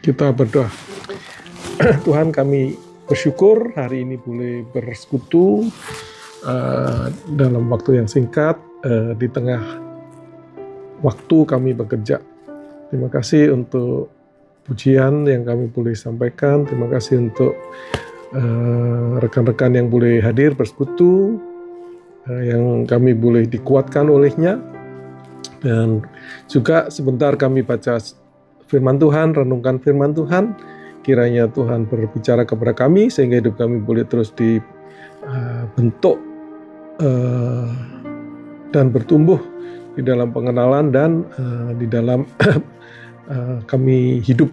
Kita berdoa. Tuhan, kami bersyukur hari ini boleh bersekutu dalam waktu yang singkat di tengah waktu kami bekerja. Terima kasih untuk pujian yang kami boleh sampaikan. Terima kasih untuk rekan-rekan yang boleh hadir bersekutu, yang kami boleh dikuatkan olehnya. Dan juga sebentar kami baca firman Tuhan, renungkan firman Tuhan. Kiranya Tuhan berbicara kepada kami sehingga hidup kami boleh terus dibentuk dan bertumbuh di dalam pengenalan dan di dalam kami hidup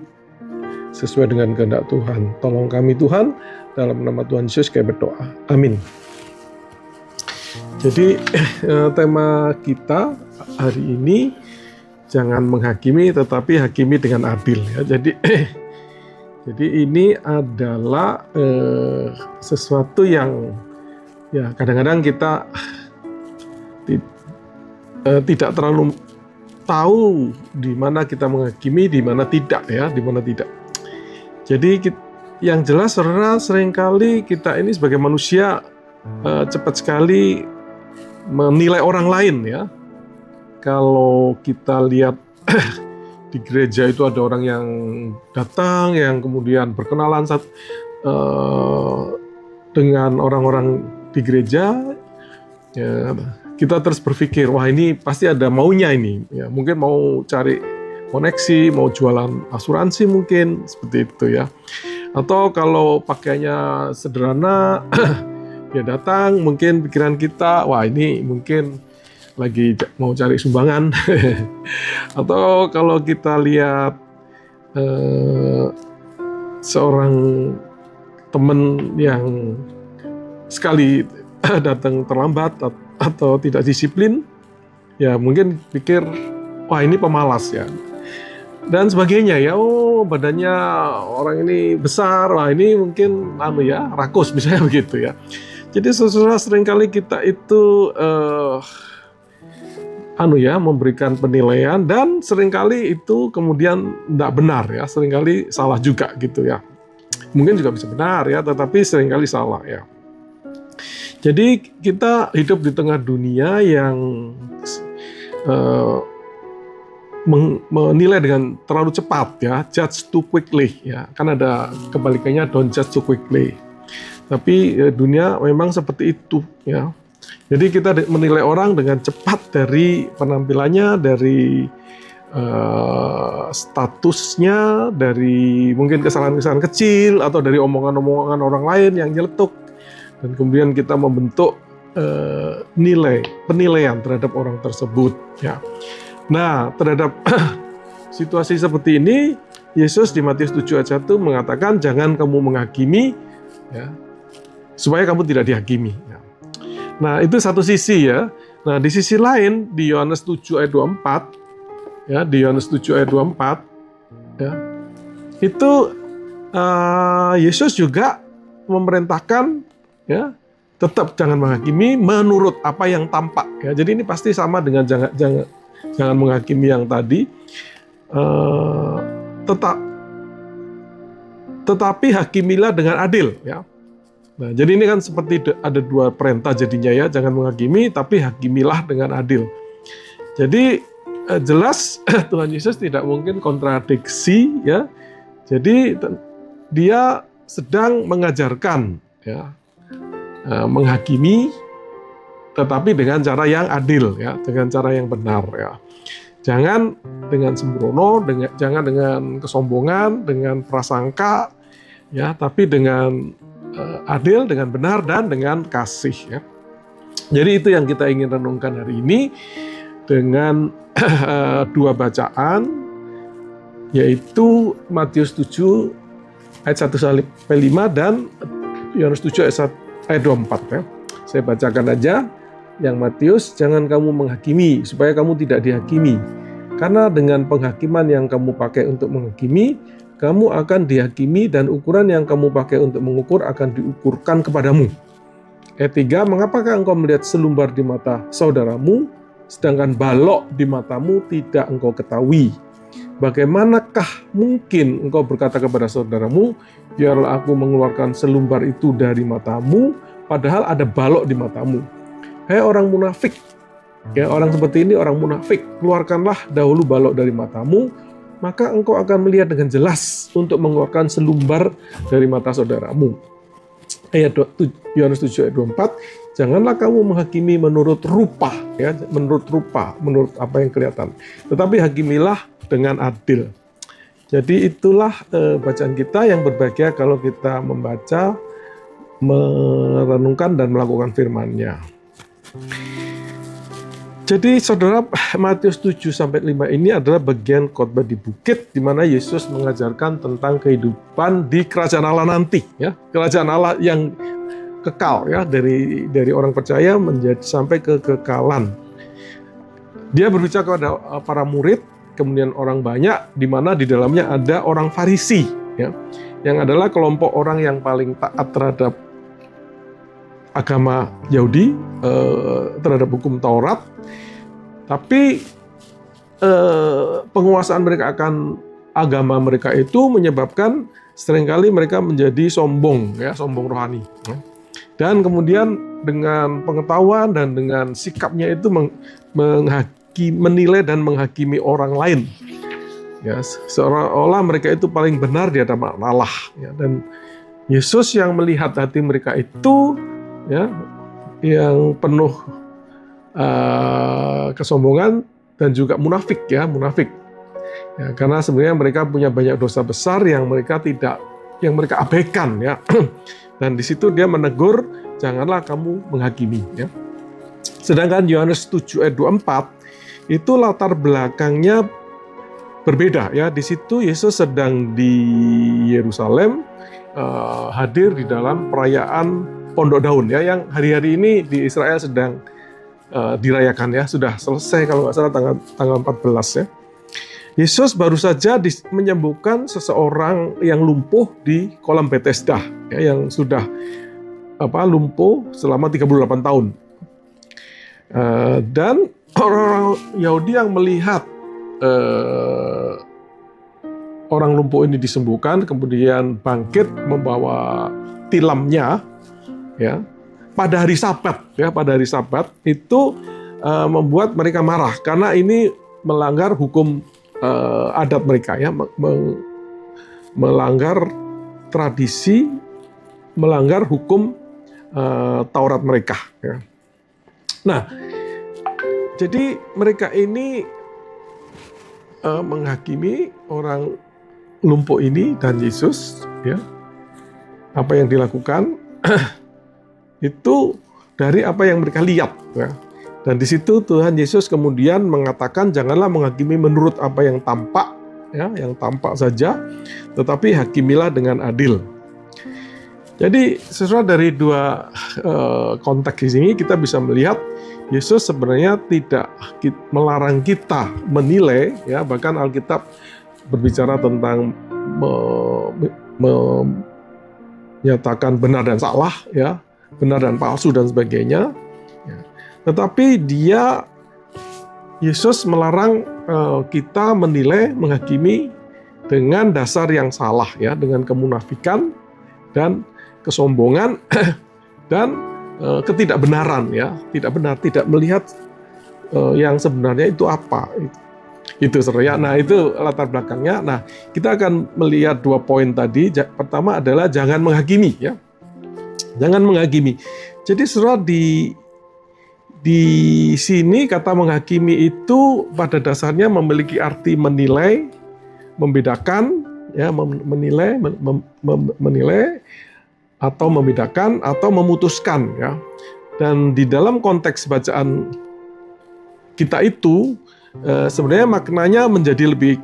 sesuai dengan kehendak Tuhan. Tolong kami Tuhan, dalam nama Tuhan Yesus kami berdoa. Amin. Jadi tema kita hari ini, jangan menghakimi tetapi hakimi dengan adil ya. Jadi ini adalah sesuatu yang ya kadang-kadang kita tidak terlalu tahu di mana kita menghakimi, di mana tidak ya, di mana tidak. Jadi yang jelas saudara, seringkali kita ini sebagai manusia cepat sekali menilai orang lain ya. Kalau kita lihat di gereja itu ada orang yang datang, yang kemudian berkenalan dengan orang-orang di gereja, ya, kita terus berpikir, wah ini pasti ada maunya ini, ya, mungkin mau cari koneksi, mau jualan asuransi mungkin, seperti itu ya. Atau kalau pakaiannya sederhana, dia datang, mungkin pikiran kita, wah ini mungkin lagi mau cari sumbangan. Atau kalau kita lihat seorang teman yang sekali datang terlambat atau tidak disiplin, ya mungkin pikir, wah ini pemalas ya, dan sebagainya ya. Oh, badannya orang ini besar, wah ini mungkin rakus misalnya begitu ya. Jadi saudara, seringkali kita itu memberikan penilaian, dan seringkali itu kemudian tidak benar ya, seringkali salah juga gitu ya. Mungkin juga bisa benar ya, tetapi seringkali salah ya. Jadi kita hidup di tengah dunia yang menilai dengan terlalu cepat ya, judge too quickly ya. Kan ada kebalikannya, don't judge too quickly. Tapi dunia memang seperti itu ya. Jadi kita menilai orang dengan cepat dari penampilannya, dari statusnya, dari mungkin kesalahan-kesalahan kecil, atau dari omongan-omongan orang lain yang nyeletuk. Dan kemudian kita membentuk penilaian terhadap orang tersebut. Ya. Nah, terhadap situasi seperti ini, Yesus di Matius 7 ayat 1 mengatakan, jangan kamu menghakimi, ya, supaya kamu tidak dihakimi. Ya. Nah, itu satu sisi ya. Nah, di sisi lain, di Yohanes 7 ayat 24, ya, di Yohanes 7 ayat 24, ya, itu Yesus juga memerintahkan, ya, tetap jangan menghakimi menurut apa yang tampak. Ya. Jadi ini pasti sama dengan jangan menghakimi yang tadi. Tetapi hakimilah dengan adil. Ya. Nah, jadi ini kan seperti ada dua perintah jadinya ya, jangan menghakimi, tapi hakimilah dengan adil. Jadi jelas Tuhan Yesus tidak mungkin kontradiksi ya. Jadi dia sedang mengajarkan ya, menghakimi, tetapi dengan cara yang adil ya, dengan cara yang benar ya. Jangan dengan sembrono, jangan dengan kesombongan, dengan prasangka ya, tapi dengan adil, dengan benar, dan dengan kasih ya. Jadi itu yang kita ingin renungkan hari ini dengan dua bacaan, yaitu Matius 7 ayat 1-5 dan Yohanes 7 ayat 24 ya. Saya bacakan aja yang Matius, jangan kamu menghakimi supaya kamu tidak dihakimi. Karena dengan penghakiman yang kamu pakai untuk menghakimi, kamu akan dihakimi, dan ukuran yang kamu pakai untuk mengukur akan diukurkan kepadamu. Ayat 3, mengapakah engkau melihat selumbar di mata saudaramu, sedangkan balok di matamu tidak engkau ketahui? bagaimanakah mungkin engkau berkata kepada saudaramu, biarlah aku mengeluarkan selumbar itu dari matamu, padahal ada balok di matamu. Hai orang munafik, ya orang seperti ini orang munafik, keluarkanlah dahulu balok dari matamu, maka engkau akan melihat dengan jelas untuk mengeluarkan selumbar dari mata saudaramu. Ayat Yohanes 7 ayat 24, janganlah kamu menghakimi menurut rupa, ya, menurut apa yang kelihatan, tetapi hakimilah dengan adil. Jadi itulah bacaan kita yang berbahagia kalau kita membaca, merenungkan dan melakukan firman-Nya. Jadi saudara, Matius 7-5 ini adalah bagian khotbah di bukit di mana Yesus mengajarkan tentang kehidupan di kerajaan Allah nanti, ya. Kerajaan Allah yang kekal, ya, dari orang percaya menjadi sampai ke kekekalan. Dia berbicara kepada para murid, kemudian orang banyak, di mana di dalamnya ada orang Farisi, ya, yang adalah kelompok orang yang paling taat terhadap agama Yahudi, terhadap hukum Taurat. Tapi penguasaan mereka akan agama mereka itu menyebabkan seringkali mereka menjadi sombong, ya, sombong rohani. Dan kemudian dengan pengetahuan dan dengan sikapnya itu menilai dan menghakimi orang lain, ya, seolah-olah mereka itu paling benar di hadapan Allah, ya. Dan Yesus yang melihat hati mereka itu, ya, yang penuh kesombongan dan juga munafik, ya, karena sebenarnya mereka punya banyak dosa besar yang mereka abaikan, ya. Dan di situ dia menegur, janganlah kamu menghakimi, ya. Sedangkan Yohanes 7 ayat 24 itu latar belakangnya berbeda, ya. Di situ Yesus sedang di Yerusalem, hadir di dalam perayaan Pondok Daun, ya, yang hari-hari ini di Israel sedang dirayakan, ya, sudah selesai kalau nggak salah tanggal 14, ya. Yesus baru saja menyembuhkan seseorang yang lumpuh di kolam Bethesda, ya, yang sudah lumpuh selama 38 tahun. Dan orang Yahudi yang melihat orang lumpuh ini disembuhkan, kemudian bangkit membawa tilamnya, ya, pada hari Sabat, ya, pada hari Sabat itu membuat mereka marah karena ini melanggar hukum adat mereka, ya, melanggar tradisi, melanggar hukum Taurat mereka, ya. Nah, jadi mereka ini menghakimi orang lumpuh ini dan Yesus, ya, apa yang dilakukan itu dari apa yang mereka lihat, ya. Dan di situ Tuhan Yesus kemudian mengatakan janganlah menghakimi menurut apa yang tampak, ya, yang tampak saja, tetapi hakimilah dengan adil. Jadi sesuai dari dua konteks di sini kita bisa melihat Yesus sebenarnya tidak melarang kita menilai, ya, bahkan Alkitab berbicara tentang menyatakan benar dan salah, ya, benar dan palsu dan sebagainya, ya. Tetapi Yesus melarang kita menilai, menghakimi dengan dasar yang salah, ya, dengan kemunafikan dan kesombongan dan ketidakbenaran, ya, tidak melihat yang sebenarnya itu apa. Itu saudara. Nah, itu latar belakangnya. Nah, kita akan melihat dua poin tadi. Pertama adalah jangan menghakimi, ya. Jangan menghakimi. Jadi saudara, di sini kata menghakimi itu pada dasarnya memiliki arti menilai, membedakan, ya, menilai atau membedakan atau memutuskan, ya. Dan di dalam konteks bacaan kita itu sebenarnya maknanya menjadi lebih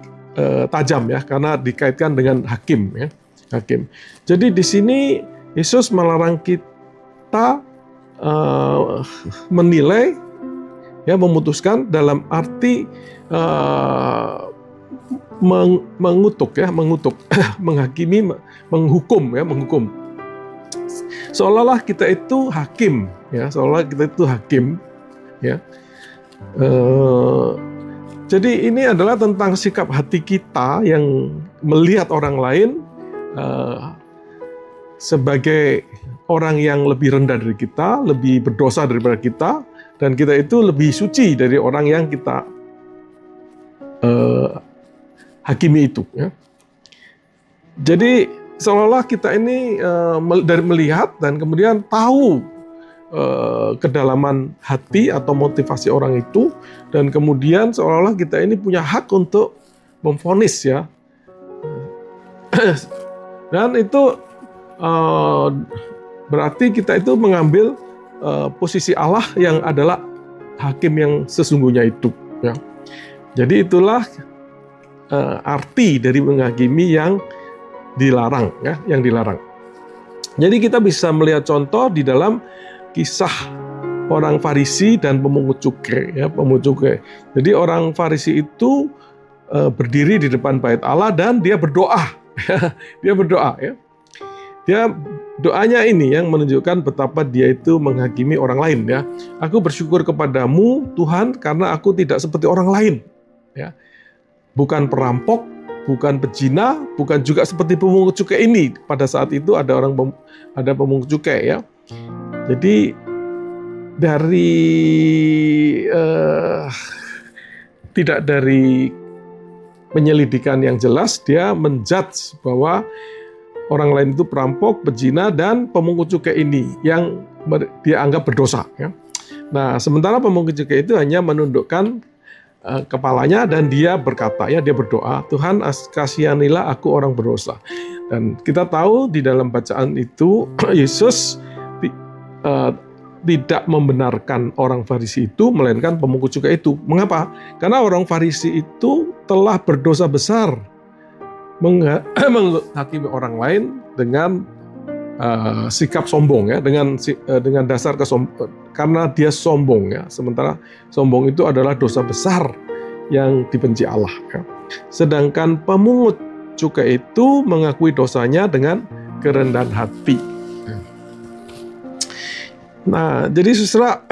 tajam, ya, karena dikaitkan dengan hakim, ya, hakim. Jadi di sini Yesus melarang kita menilai, ya, memutuskan dalam arti mengutuk, ya, menghakimi, menghukum, ya, menghukum. Seolah-olah kita itu hakim, ya, seolah kita itu hakim, ya. Jadi ini adalah tentang sikap hati kita yang melihat orang lain sebagai orang yang lebih rendah dari kita, lebih berdosa daripada kita, dan kita itu lebih suci dari orang yang kita hakimi itu. Ya. Jadi seolah-olah kita ini dari melihat dan kemudian tahu kedalaman hati atau motivasi orang itu, dan kemudian seolah-olah kita ini punya hak untuk memvonis, ya. Dan itu berarti kita itu mengambil posisi Allah yang adalah hakim yang sesungguhnya itu, ya. Jadi itulah arti dari menghakimi yang dilarang, ya, yang dilarang. Jadi kita bisa melihat contoh di dalam kisah orang Farisi dan pemungut cukai, ya, pemungut cukai. Jadi orang Farisi itu berdiri di depan bait Allah dan dia berdoa. Dia berdoa, ya. Dia doanya ini yang menunjukkan betapa dia itu menghakimi orang lain, ya. Aku bersyukur kepadamu Tuhan karena aku tidak seperti orang lain, ya. Bukan perampok, bukan pezina, bukan juga seperti pemungut cukai ini. Pada saat itu ada pemungut cukai, ya. Jadi dari tidak dari penyelidikan yang jelas, dia menjudge bahwa orang lain itu perampok, pezina, dan pemungut cukai ini yang dia anggap berdosa. Ya. Nah, sementara pemungut cukai itu hanya menundukkan kepalanya dan dia berkata, ya, dia berdoa, Tuhan kasihanilah aku orang berdosa. Dan kita tahu di dalam bacaan itu Yesus tidak membenarkan orang Farisi itu, melainkan pemungut cukai itu. Mengapa? Karena orang Farisi itu telah berdosa besar menghakimi orang lain dengan sikap sombong, ya, dengan dasar karena dia sombong, ya. Sementara sombong itu adalah dosa besar yang dibenci Allah, ya. Sedangkan pemungut cukai itu mengakui dosanya dengan kerendahan hati. Nah, jadi saudara,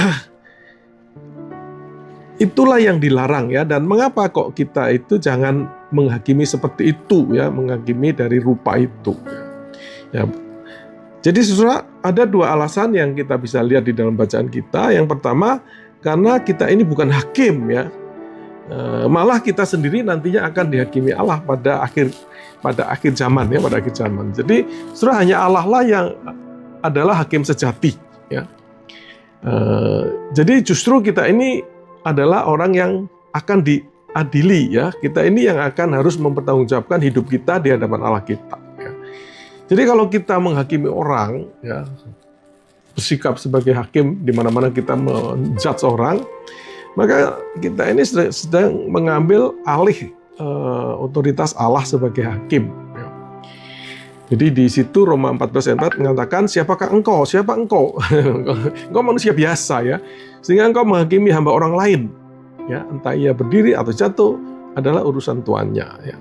itulah yang dilarang, ya. Dan mengapa kok kita itu jangan menghakimi seperti itu, ya, menghakimi dari rupa itu, ya. Jadi saudara, ada dua alasan yang kita bisa lihat di dalam bacaan kita. Yang pertama, karena kita ini bukan hakim, ya. Malah kita sendiri nantinya akan dihakimi Allah pada akhir zaman, ya, pada akhir zaman. Jadi saudara, hanya Allah lah yang adalah hakim sejati, ya. Jadi justru kita ini adalah orang yang akan diadili, ya. Kita ini yang akan harus mempertanggungjawabkan hidup kita di hadapan Allah kita, ya. Jadi kalau kita menghakimi orang, ya, bersikap sebagai hakim di mana-mana kita menjudge orang, maka kita ini sedang mengambil alih otoritas Allah sebagai hakim. Jadi di situ Roma 14 ayat 4 mengatakan, siapakah engkau? Siapa engkau? Engkau manusia biasa, ya. Sehingga engkau menghakimi hamba orang lain, ya. Entah ia berdiri atau jatuh adalah urusan tuannya, ya.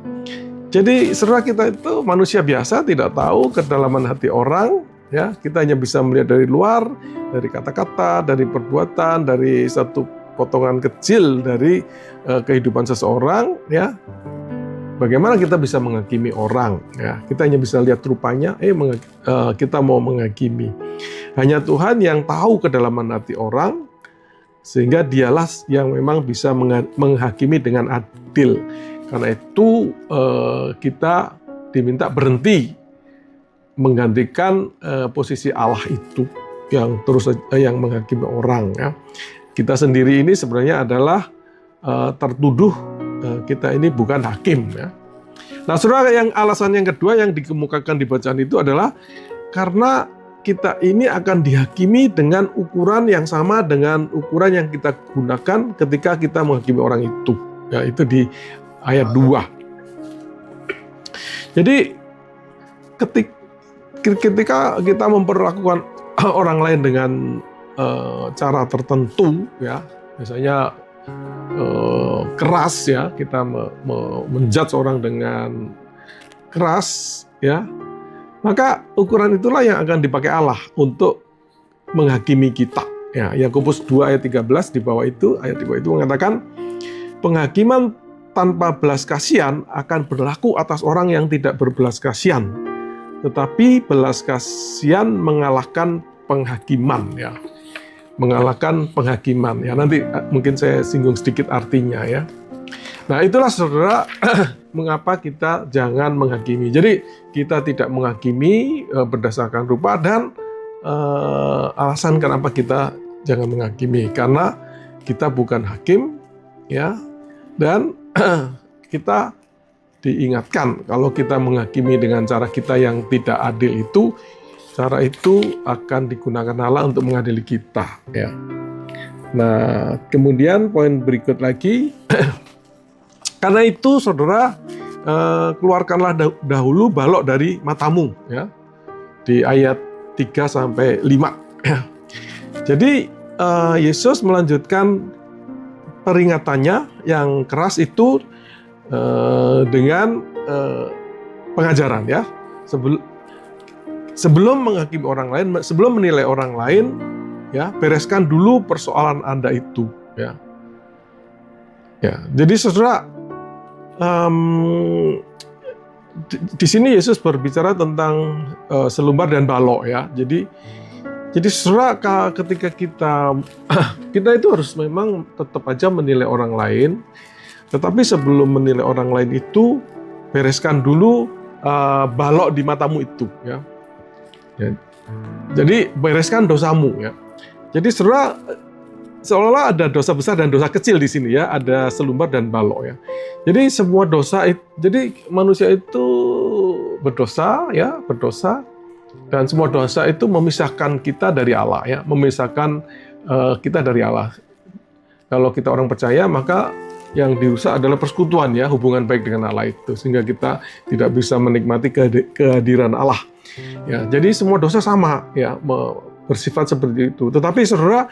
Jadi saudara, kita itu manusia biasa, tidak tahu kedalaman hati orang, ya. Kita hanya bisa melihat dari luar, dari kata-kata, dari perbuatan, dari satu potongan kecil dari kehidupan seseorang, ya. Bagaimana kita bisa menghakimi orang, ya? Kita hanya bisa lihat rupanya, kita mau menghakimi. Hanya Tuhan yang tahu kedalaman hati orang, sehingga dialah yang memang bisa menghakimi dengan adil. Karena itu kita diminta berhenti menggantikan posisi Allah itu yang yang menghakimi orang, ya. Kita sendiri ini sebenarnya adalah tertuduh kita ini bukan hakim, ya. Nah, saudara, yang alasan yang kedua yang dikemukakan di bacaan itu adalah karena kita ini akan dihakimi dengan ukuran yang sama dengan ukuran yang kita gunakan ketika kita menghakimi orang itu, ya, itu di ayat 2. Jadi ketika kita memperlakukan orang lain dengan cara tertentu, ya, misalnya keras, ya, kita menjudge orang dengan keras, ya, maka ukuran itulah yang akan dipakai Allah untuk menghakimi kita, ya. Yakobus 2 ayat 13 di bawah itu, ayat di bawah itu mengatakan, penghakiman tanpa belas kasihan akan berlaku atas orang yang tidak berbelas kasihan. Tetapi belas kasihan mengalahkan penghakiman, ya. Mengalahkan penghakiman, ya. Nanti mungkin saya singgung sedikit artinya, ya. Nah, itulah saudara mengapa kita jangan menghakimi. Jadi kita tidak menghakimi berdasarkan rupa, dan alasan kenapa kita jangan menghakimi karena kita bukan hakim, ya, dan kita diingatkan kalau kita menghakimi dengan cara kita yang tidak adil itu, cara itu akan digunakan Allah untuk mengadili kita, ya. Nah, kemudian poin berikut lagi. Karena itu, saudara, keluarkanlah dahulu balok dari matamu, ya, di ayat 3-5. Jadi Yesus melanjutkan peringatannya yang keras itu dengan pengajaran, ya. Sebelum menghakimi orang lain, sebelum menilai orang lain, ya, bereskan dulu persoalan Anda itu, ya. Ya, jadi saudara, di sini Yesus berbicara tentang selumbar dan balok, ya. Jadi saudara, ketika kita itu harus memang tetap aja menilai orang lain, tetapi sebelum menilai orang lain itu bereskan dulu balok di matamu itu, ya. Jadi bereskan dosamu, ya. Jadi saudara, seolah-olah ada dosa besar dan dosa kecil di sini, ya, ada selumbar dan balok, ya. Jadi semua dosa, jadi manusia itu berdosa, ya, berdosa, dan semua dosa itu memisahkan kita dari Allah, ya, memisahkan kita dari Allah. Kalau kita orang percaya, maka yang dirusak adalah persekutuan, ya, hubungan baik dengan Allah itu, sehingga kita tidak bisa menikmati kehadiran Allah, ya. Jadi semua dosa sama, ya, bersifat seperti itu. Tetapi saudara,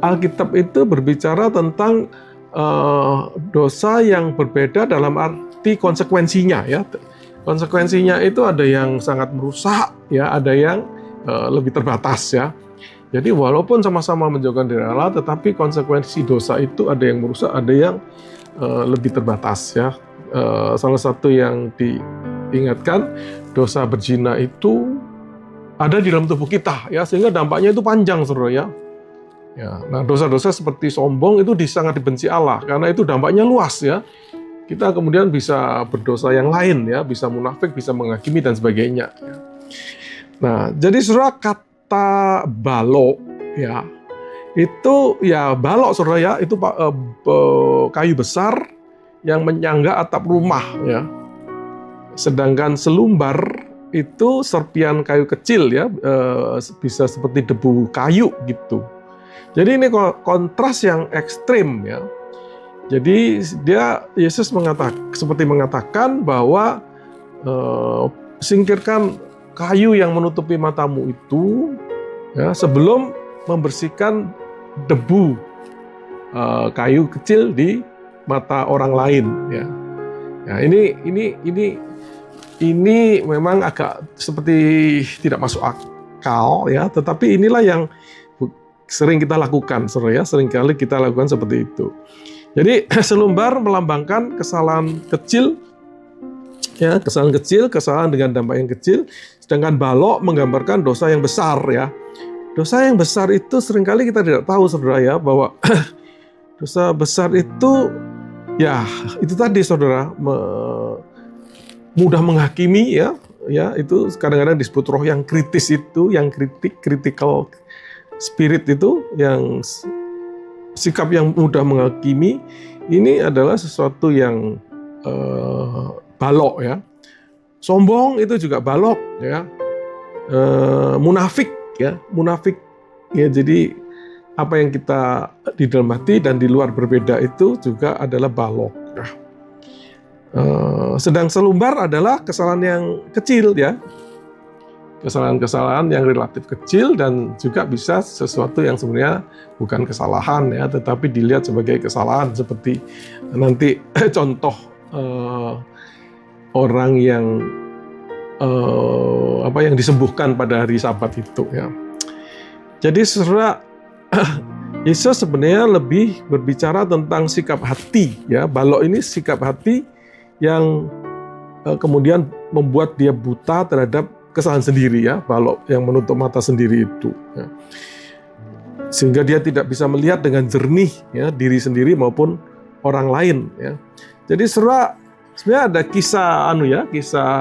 Alkitab itu berbicara tentang dosa yang berbeda dalam arti konsekuensinya, ya. Konsekuensinya itu ada yang sangat merusak, ya, ada yang lebih terbatas, ya. Jadi walaupun sama-sama menjauhkan dari Allah, tetapi konsekuensi dosa itu ada yang merusak, ada yang lebih terbatas, ya. Salah satu yang diingatkan, dosa berzina itu ada di dalam tubuh kita, ya, sehingga dampaknya itu panjang, saudara, ya. Ya, nah, dosa-dosa seperti sombong itu sangat dibenci Allah karena itu dampaknya luas, ya. Kita kemudian bisa berdosa yang lain, ya, bisa munafik, bisa menghakimi dan sebagainya, ya. Nah, jadi saudara, kata balok, ya, itu, ya, balok, saudara, ya, itu kayu besar yang menyangga atap rumah, ya. Sedangkan selumbar itu serpian kayu kecil, ya, bisa seperti debu kayu gitu. Jadi ini kontras yang ekstrim, ya. Jadi Yesus mengatakan bahwa singkirkan kayu yang menutupi matamu itu, ya, sebelum membersihkan debu kayu kecil di mata orang lain, ya. Nah, ini memang agak seperti tidak masuk akal, ya. Tetapi inilah yang sering kita lakukan, saudara, ya. Seringkali kita lakukan seperti itu. Jadi selumbar melambangkan kesalahan kecil, ya, kesalahan dengan dampak yang kecil. Sedangkan balok menggambarkan dosa yang besar, ya. Dosa yang besar itu seringkali kita tidak tahu, saudara, ya, bahwa dosa besar itu, ya, itu tadi, saudara, mudah menghakimi, ya, itu kadang-kadang disebut roh yang kritis itu, yang critical spirit itu, yang sikap yang mudah menghakimi, ini adalah sesuatu yang balok, ya. Sombong itu juga balok, ya. Munafik, ya, jadi apa yang kita di dalam hati dan di luar berbeda itu juga adalah balok. Sedang selumbar adalah kesalahan yang kecil, ya. Kesalahan-kesalahan yang relatif kecil dan juga bisa sesuatu yang sebenarnya bukan kesalahan, ya, tetapi dilihat sebagai kesalahan, seperti nanti contoh orang yang yang disembuhkan pada hari Sabat itu, ya. Jadi saudara, Yesus sebenarnya lebih berbicara tentang sikap hati, ya. Balok ini sikap hati yang kemudian membuat dia buta terhadap kesalahan sendiri, ya. Balok yang menutup mata sendiri itu, ya. Sehingga dia tidak bisa melihat dengan jernih, ya, diri sendiri maupun orang lain, ya. Jadi sebenarnya ada kisah kisah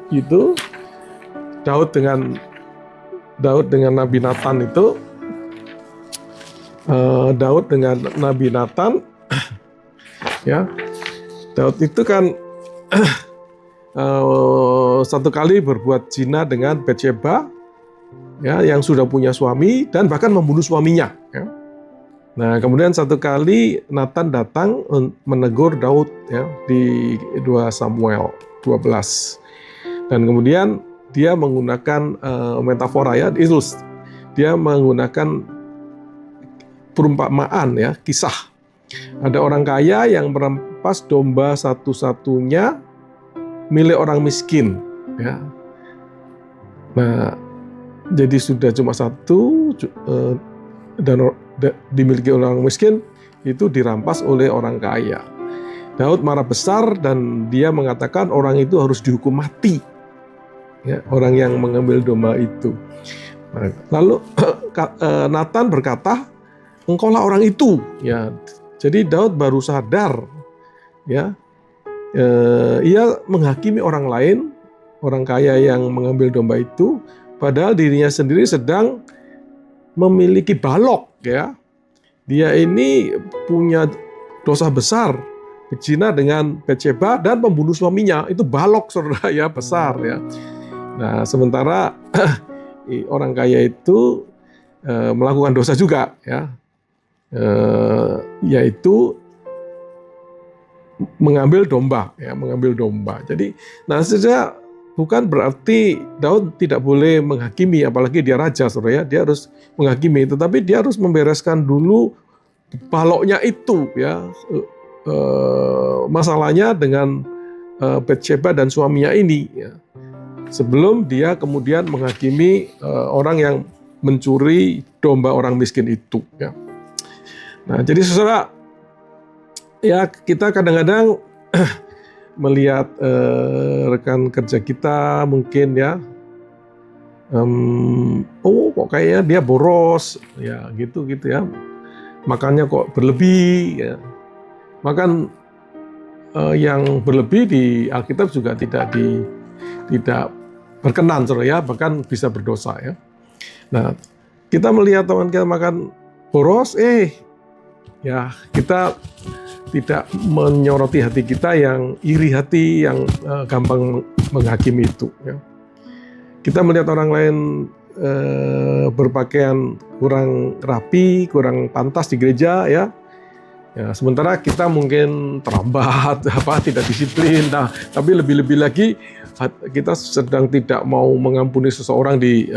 itu Daud dengan Nabi Nathan itu. Daud dengan Nabi Nathan, ya. Daud itu kan satu kali berbuat zina dengan Batsheba, ya, yang sudah punya suami dan bahkan membunuh suaminya, ya. Nah, kemudian satu kali Nathan datang menegur Daud, ya, di 2 Samuel 12. Dan kemudian dia menggunakan metafora, ya, itu dia menggunakan perumpamaan, ya, kisah. Ada orang kaya yang merampas domba satu-satunya milik orang miskin, ya. Nah, jadi sudah cuma satu dan dimiliki orang miskin, itu dirampas oleh orang kaya. Daud marah besar dan dia mengatakan orang itu harus dihukum mati, ya, orang yang mengambil domba itu. Nah, lalu Nathan berkata, engkaulah orang itu, ya. Jadi Daud baru sadar, ya, ia menghakimi orang lain, orang kaya yang mengambil domba itu, padahal dirinya sendiri sedang memiliki balok, ya. Dia ini punya dosa besar, berzina dengan Batsheba dan membunuh suaminya. Itu balok, saudara, ya, besar, ya. Nah, sementara orang kaya itu melakukan dosa juga, ya. Yaitu mengambil domba, ya, mengambil domba. Jadi, nah, saja bukan berarti Daud tidak boleh menghakimi, apalagi dia raja, saudara, ya. Dia harus menghakimi, tetapi dia harus membereskan dulu baloknya itu, ya. Masalahnya dengan Batsheba dan suaminya ini, ya, sebelum dia kemudian menghakimi orang yang mencuri domba orang miskin itu, ya. Nah, jadi saudara, ya, kita kadang-kadang melihat rekan kerja kita mungkin, ya, kok kayaknya dia boros, ya, gitu, ya, makannya kok berlebih, ya. Makan yang berlebih di Alkitab juga tidak berkenan, saudara, ya, bahkan bisa berdosa, ya. Nah, kita melihat teman kita makan boros, ya, kita tidak menyoroti hati kita yang iri hati, yang gampang menghakimi itu, ya. Kita melihat orang lain berpakaian kurang rapi, kurang pantas di gereja, ya. Ya, sementara kita mungkin terlambat, tidak disiplin. Nah, tapi lebih-lebih lagi kita sedang tidak mau mengampuni seseorang di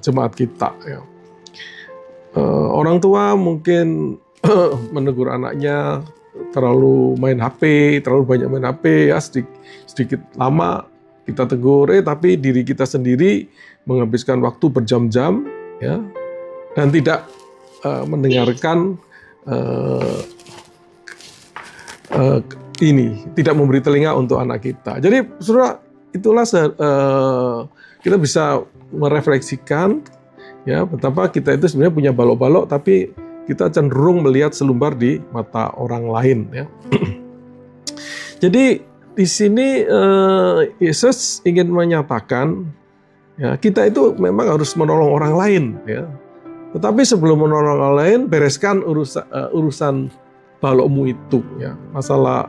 jemaat kita, ya. Orang tua mungkin menegur anaknya terlalu main HP, terlalu banyak main HP, ya, sedikit lama kita tegur, tapi diri kita sendiri menghabiskan waktu berjam-jam, ya, dan tidak mendengarkan tidak memberi telinga untuk anak kita. Jadi, saudara, itulah kita bisa merefleksikan, ya, betapa kita itu sebenarnya punya balok-balok, tapi kita cenderung melihat selumbar di mata orang lain, ya. Jadi di sini Yesus ingin menyatakan, ya, kita itu memang harus menolong orang lain, ya. Tetapi sebelum menolong orang lain, bereskan urusan balokmu itu, ya. Masalah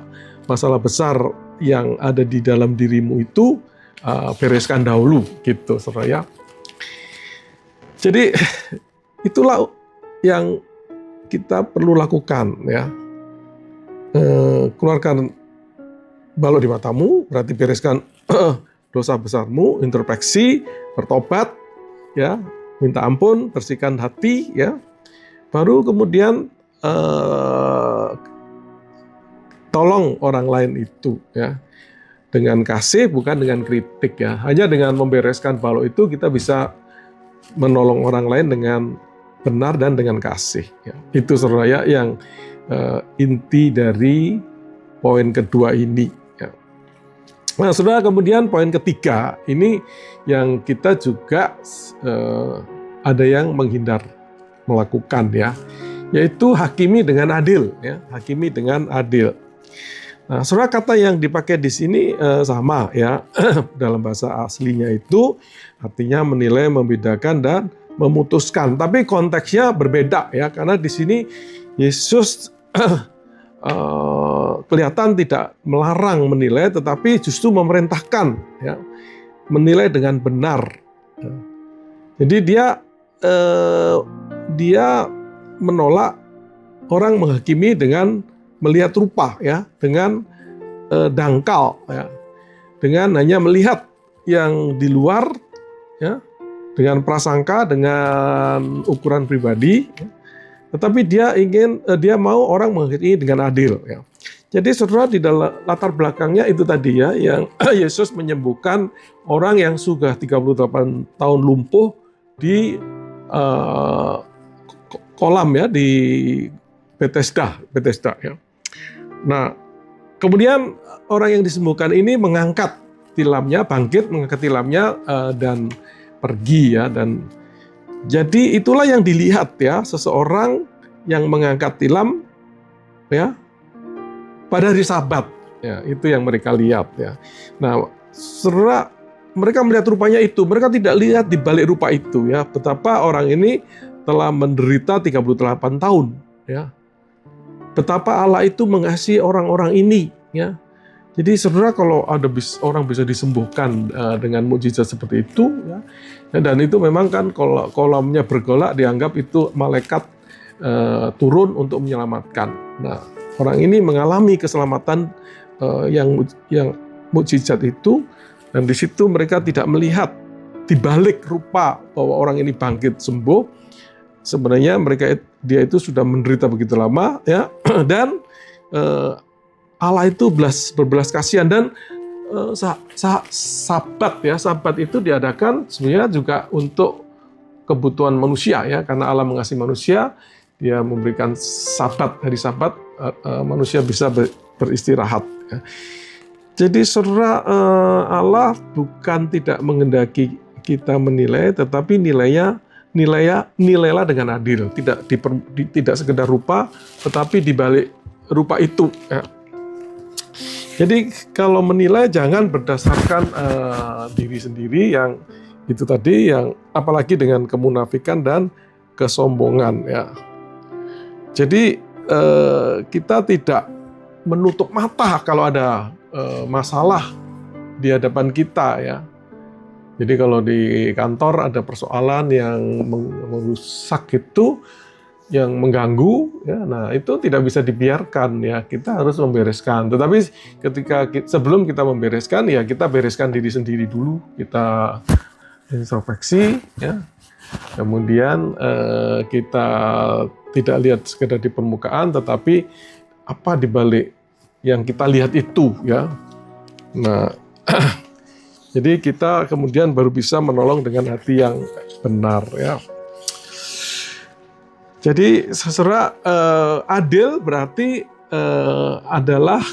besar yang ada di dalam dirimu itu bereskan dahulu, gitu, saudara, ya. Jadi itulah yang kita perlu lakukan, ya. Keluarkan balok di matamu, berarti bereskan dosa besarmu, introspeksi, bertobat, ya, minta ampun, bersihkan hati, ya. Baru kemudian tolong orang lain itu, ya, dengan kasih, bukan dengan kritik, ya. Hanya dengan membereskan balok itu kita bisa menolong orang lain dengan benar dan dengan kasih. Ya. Itu saudara yang inti dari poin kedua ini. Ya. Nah, saudara, kemudian poin ketiga ini yang kita juga ada yang menghindar melakukan, ya, yaitu hakimi dengan adil. Ya, hakimi dengan adil. Nah, saudara, kata yang dipakai di sini sama, ya, dalam bahasa aslinya itu artinya menilai, membedakan, dan memutuskan. Tapi konteksnya berbeda, ya, karena di sini Yesus kelihatan tidak melarang menilai, tetapi justru memerintahkan, ya, menilai dengan benar. Jadi dia menolak orang menghakimi dengan melihat rupa, ya, dengan dangkal, ya, dengan hanya melihat yang di luar, ya, dengan prasangka, dengan ukuran pribadi, ya. Tetapi dia mau orang menghakimi dengan adil, ya. Jadi saudara, di dalam latar belakangnya itu tadi, ya, yang Yesus menyembuhkan orang yang sudah 38 tahun lumpuh di kolam, ya, di Bethesda, ya. Nah, kemudian orang yang disembuhkan ini mengangkat tilamnya, bangkit, mengangkat tilamnya dan pergi, ya. Dan jadi itulah yang dilihat, ya, seseorang yang mengangkat tilam, ya, pada hari Sabat, ya, itu yang mereka lihat, ya. Nah, saudara, mereka melihat rupanya itu, mereka tidak lihat di balik rupa itu, ya, betapa orang ini telah menderita 38 tahun, ya. Betapa Allah itu mengasihi orang-orang ini, ya. Jadi saudara, kalau ada orang bisa disembuhkan dengan mukjizat seperti itu, ya, dan itu memang kan kalau kolamnya bergolak dianggap itu malaikat turun untuk menyelamatkan. Nah, orang ini mengalami keselamatan yang mukjizat itu, dan di situ mereka tidak melihat di balik rupa bahwa orang ini bangkit sembuh. Sebenarnya dia itu sudah menderita begitu lama, ya, dan Allah itu berbelas kasihan. Dan Sabat, ya, Sabat itu diadakan sebenarnya juga untuk kebutuhan manusia, ya, karena Allah mengasihi manusia, dia memberikan Sabat, hari Sabat, manusia bisa beristirahat, ya. Jadi saudara, Allah bukan tidak menghendaki kita menilai, tetapi nilailah dengan adil, tidak sekedar rupa, tetapi di balik rupa itu, ya. Jadi kalau menilai jangan berdasarkan diri sendiri yang itu tadi, yang apalagi dengan kemunafikan dan kesombongan, ya. Jadi kita tidak menutup mata kalau ada masalah di hadapan kita, ya. Jadi kalau di kantor ada persoalan yang merusak itu, yang mengganggu, ya, nah itu tidak bisa dibiarkan, ya, kita harus membereskan. Tetapi sebelum kita membereskan, ya, kita bereskan diri sendiri dulu, kita introspeksi, ya. Kemudian kita tidak lihat sekedar di permukaan, tetapi apa di balik yang kita lihat itu, ya. Nah, jadi kita kemudian baru bisa menolong dengan hati yang benar, ya. Jadi saudara, adil berarti adalah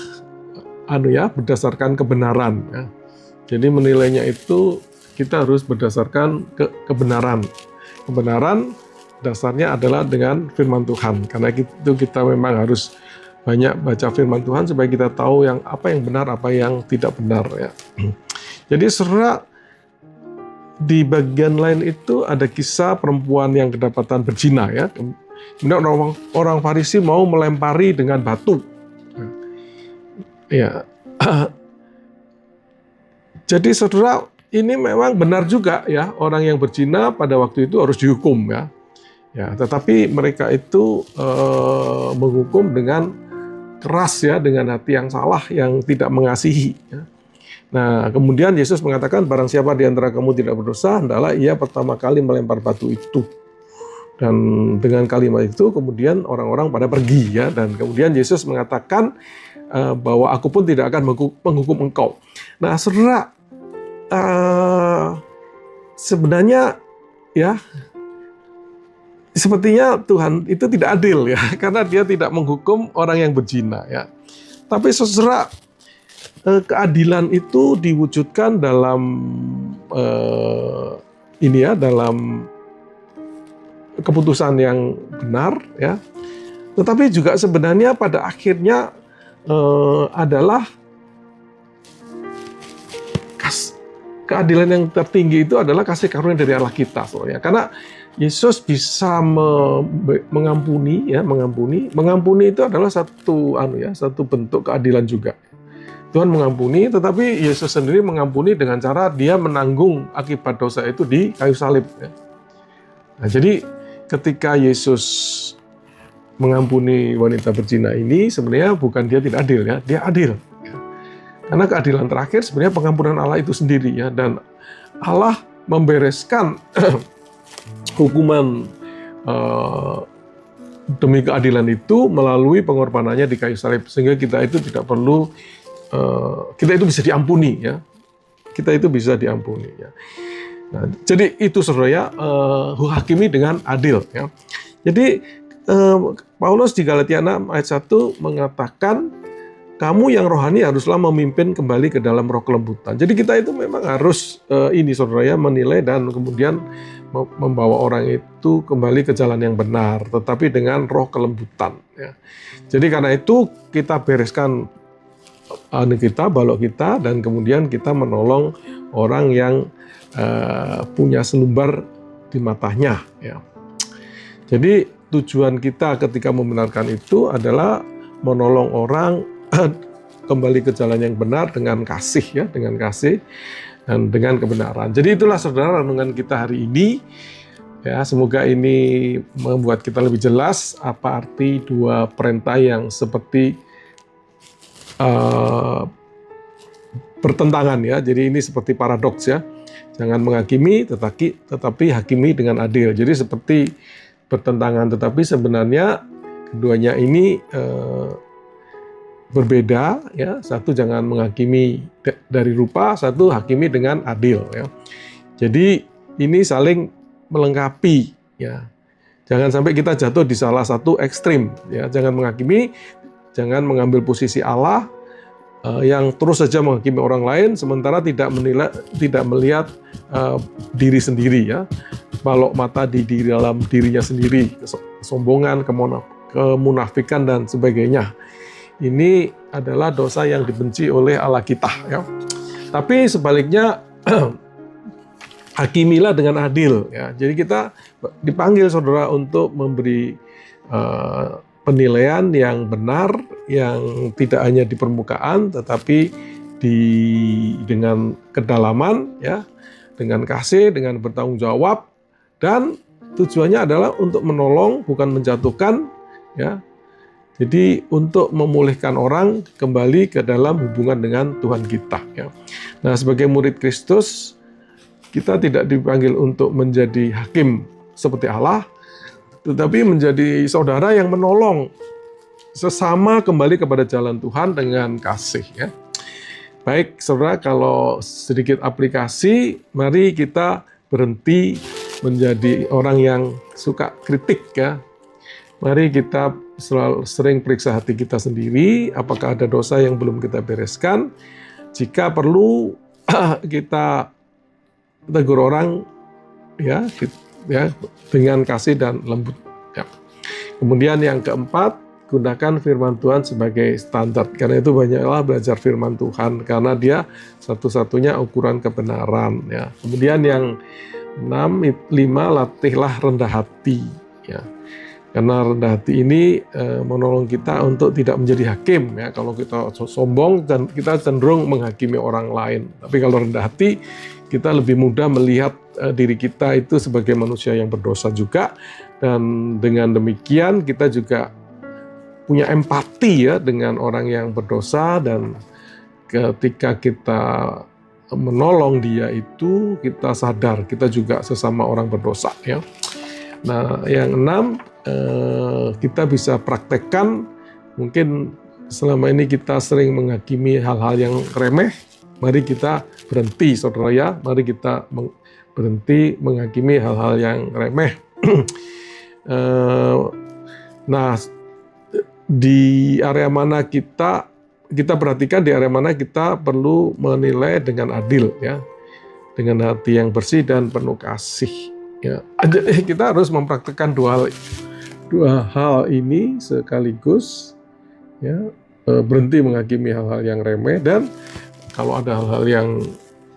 berdasarkan kebenaran, ya. Jadi menilainya itu kita harus berdasarkan kebenaran. Kebenaran dasarnya adalah dengan firman Tuhan. Karena itu kita memang harus banyak baca firman Tuhan supaya kita tahu apa yang benar, apa yang tidak benar, ya. Jadi saudara, di bagian lain itu ada kisah perempuan yang kedapatan berzina, ya. Kemudian orang Farisi mau melempari dengan batu, ya. Jadi saudara, ini memang benar juga, ya, orang yang berzina pada waktu itu harus dihukum, ya. Ya, tetapi mereka itu menghukum dengan keras, ya, dengan hati yang salah, yang tidak mengasihi, ya. Nah, kemudian Yesus mengatakan, barang siapa di antara kamu tidak berdosa, hendaklah ia pertama kali melempar batu itu. Dan dengan kalimat itu kemudian orang-orang pada pergi, ya. Dan kemudian Yesus mengatakan bahwa aku pun tidak akan menghukum engkau. Nah, saudara, sebenarnya, ya, sepertinya Tuhan itu tidak adil ya, karena Dia tidak menghukum orang yang berzina ya. Tapi saudara, keadilan itu diwujudkan dalam dalam keputusan yang benar ya. Tetapi juga sebenarnya pada akhirnya adalah keadilan yang tertinggi itu adalah kasih karunia dari Allah kita, soalnya. Karena Yesus bisa mengampuni ya, mengampuni itu adalah satu bentuk keadilan juga. Tuhan mengampuni, tetapi Yesus sendiri mengampuni dengan cara Dia menanggung akibat dosa itu di kayu salib ya. Nah, jadi ketika Yesus mengampuni wanita berzina ini, sebenarnya bukan Dia tidak adil ya, Dia adil. Karena keadilan terakhir sebenarnya pengampunan Allah itu sendiri ya, dan Allah membereskan hukuman demi keadilan itu melalui pengorbanannya di kayu salib, sehingga kita itu tidak perlu kita itu bisa diampuni ya, kita itu bisa diampuni ya. Nah, jadi itu saudara ya, hakimi dengan adil ya. Jadi Paulus di Galatia 6 ayat 1 mengatakan, kamu yang rohani haruslah memimpin kembali ke dalam roh kelembutan. Jadi kita itu memang harus saudara ya, menilai dan kemudian membawa orang itu kembali ke jalan yang benar, tetapi dengan roh kelembutan ya. Jadi karena itu kita bereskan kita, balok kita, dan kemudian kita menolong orang yang punya selumbar di matanya ya. Jadi tujuan kita ketika membenarkan itu adalah menolong orang kembali ke jalan yang benar dengan kasih ya, dengan kasih dan dengan kebenaran. Jadi itulah saudara renungan kita hari ini ya. Semoga ini membuat kita lebih jelas apa arti dua perintah yang seperti bertentangan ya. Jadi ini seperti paradoks ya. Jangan menghakimi tetapi hakimi dengan adil. Jadi seperti bertentangan, tetapi sebenarnya keduanya ini berbeda ya. Satu jangan menghakimi dari rupa, satu hakimi dengan adil ya. Jadi ini saling melengkapi ya. Jangan sampai kita jatuh di salah satu ekstrim ya. Jangan menghakimi, jangan mengambil posisi Allah yang terus saja menghakimi orang lain sementara tidak melihat diri sendiri ya. Balok mata di dalam dirinya sendiri, kesombongan, kemunafikan dan sebagainya. Ini adalah dosa yang dibenci oleh Allah kita ya. Tapi sebaliknya hakimilah dengan adil ya. Jadi kita dipanggil saudara untuk memberi penilaian yang benar, yang tidak hanya di permukaan tetapi dengan kedalaman ya, dengan kasih, dengan bertanggung jawab, dan tujuannya adalah untuk menolong bukan menjatuhkan ya. Jadi untuk memulihkan orang kembali ke dalam hubungan dengan Tuhan kita ya. Nah, sebagai murid Kristus kita tidak dipanggil untuk menjadi hakim seperti Allah, tetapi menjadi saudara yang menolong sesama kembali kepada jalan Tuhan dengan kasih ya. Baik saudara, kalau sedikit aplikasi, mari kita berhenti menjadi orang yang suka kritik ya. Mari kita sering periksa hati kita sendiri, apakah ada dosa yang belum kita bereskan. Jika perlu kita tegur orang ya dengan kasih dan lembut ya. Kemudian yang keempat, gunakan firman Tuhan sebagai standar. Karena itu banyaklah belajar firman Tuhan, karena dia satu-satunya ukuran kebenaran ya. Kemudian yang 5, latihlah rendah hati ya. Karena rendah hati ini menolong kita untuk tidak menjadi hakim ya. Kalau kita sombong dan kita cenderung menghakimi orang lain. Tapi kalau rendah hati, kita lebih mudah melihat diri kita itu sebagai manusia yang berdosa juga, dan dengan demikian kita juga punya empati ya dengan orang yang berdosa, dan ketika kita menolong dia itu kita sadar kita juga sesama orang berdosa ya. Nah, yang 6, kita bisa praktekkan. Mungkin selama ini kita sering menghakimi hal-hal yang remeh. Mari kita berhenti saudara ya, mari kita berhenti menghakimi hal-hal yang remeh. Eh, Nah, di area mana kita perhatikan di area mana kita perlu menilai dengan adil ya, dengan hati yang bersih dan penuh kasih ya. Jadi kita harus mempraktikkan dua hal ini sekaligus ya, berhenti menghakimi hal-hal yang remeh, dan kalau ada hal-hal yang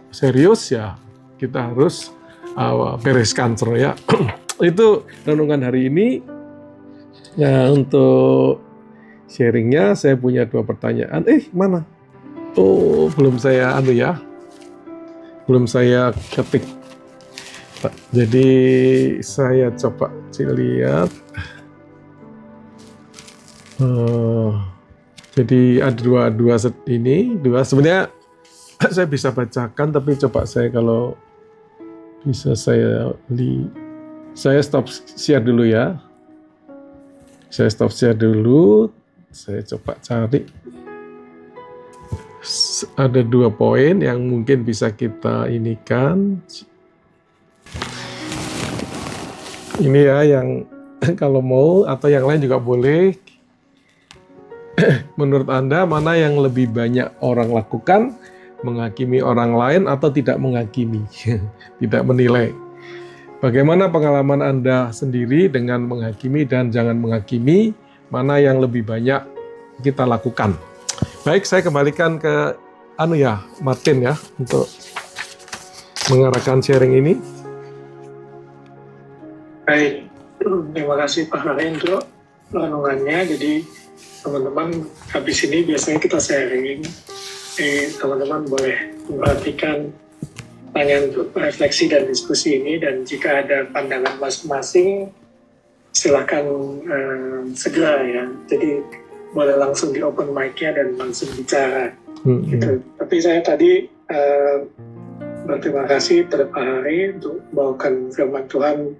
serius ya kita harus bereskan ya. Itu renungan hari ini. Nah, untuk sharingnya saya punya 2 pertanyaan. Mana? Oh, belum saya belum saya ketik. Jadi saya coba lihat. Jadi ada dua sebenarnya saya bisa bacakan, tapi coba saya kalau bisa saya stop share dulu ya. Saya stop share dulu, saya coba cari. Ada 2 poin yang mungkin bisa kita inikan. Ini ya yang kalau mau atau yang lain juga boleh. Menurut Anda mana yang lebih banyak orang lakukan? Menghakimi orang lain atau tidak menghakimi? Tidak menilai. Bagaimana pengalaman Anda sendiri dengan menghakimi dan jangan menghakimi? Mana yang lebih banyak kita lakukan? Baik, saya kembalikan ke Martin ya, untuk mengarahkan sharing ini. Baik, terima kasih Pak Hari untuk renungannya. Jadi teman-teman habis ini biasanya kita sharing. Teman-teman boleh memperhatikan pertanyaan untuk refleksi dan diskusi ini, dan jika ada pandangan masing-masing silakan segera ya. Jadi boleh langsung di open mic-nya dan langsung bicara. Gitu. Tapi saya tadi berterima kasih pada Pak Hari untuk membawakan firman Tuhan